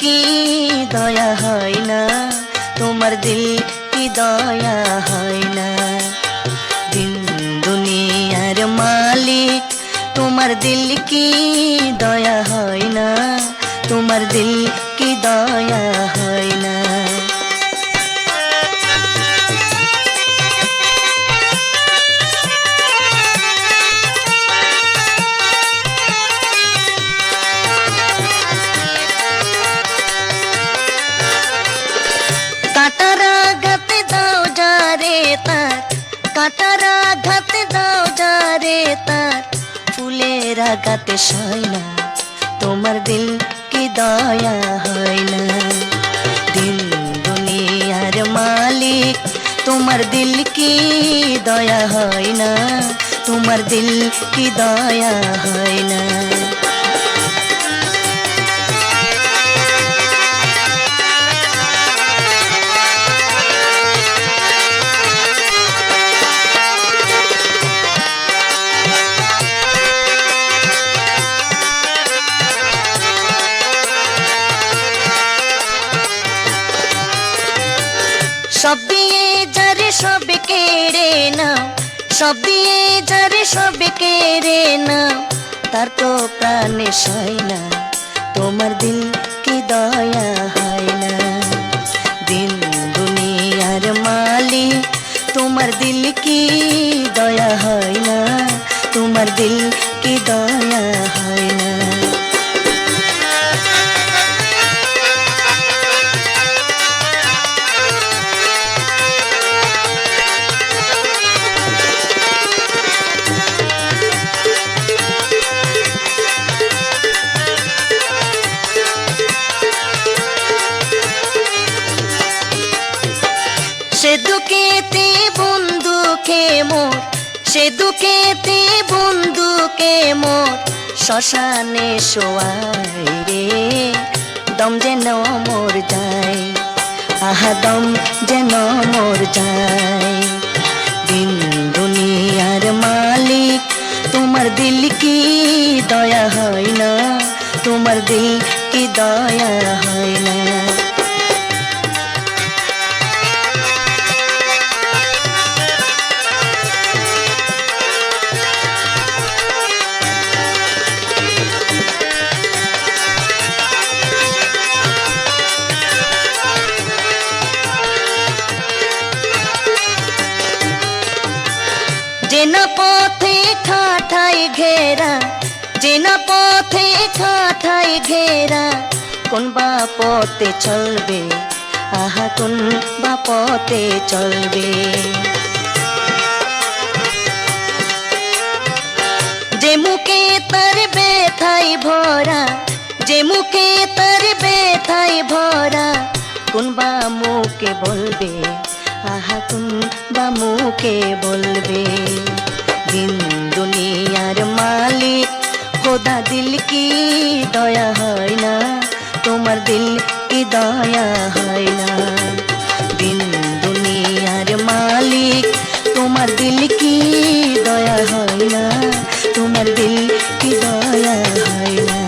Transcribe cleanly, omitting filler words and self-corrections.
কি দয়া হয় না, তোমার দিল কি দয়া হয় না। দিন দুনিয়ার মালিক, তোমার দিল কি দয়া হয় না, তোমার দিল কি দয়া হয় না। কাটারা ঘাতে দাও যারে তার, কাটারা ঘাতে দাও যারে তার, ফুলের আঘাতে সয় না, তোমার দিল কি দয়া হয় না। দিন দুনিয়ার মালিক, তোমার দিল কি দয়া হয় না, তোমার দিল কি দয়া হয় না। সব দিয়ে যারে সব কেড়ে নাও, সব দিয়ে যারে সব কেড়ে নাও, তার তো প্রাণে সয় না, তোমার দিল কি দয়া হয় না। দিন দুনিয়ার মালিক, তোমার দিল কি দয়া হয় না, তোমার দিল কি দয়া হয় না। সে দুঃখেতে বন্ধুকে মোর, সে দুঃখেতে বন্ধুকে মোর, শ্মশানে শোয়াই রে, দম যেন মোর যায়, আহা দম যেন মোর যায়। দিন দুনিয়ার মালিক, তোমার দিল কি দয়া হয় না, তোমার দিল কি দয়া হয় না। যেন পথে খাটাই ঘেরা, যেন পথে খাটাই ঘেরা, কোন বা পথে চলবে, আহা কোন বা পথে চলবে। যে মুখে তার ব্যথাই ভরা, যে মুখে তার ব্যথাই ভরা, কোন বা মুখে বলবে, আহা কোন বা মুখে বলবে। দিন দুনিয়ার মালিক, খোদা দিল কি দয়া হয় না, তোমার দিল কি দয়া হয় না। দিন দুনিয়ার মালিক, তোমার দিল কি দয়া হয় না, তোমার দিল কি দয়া হয় না।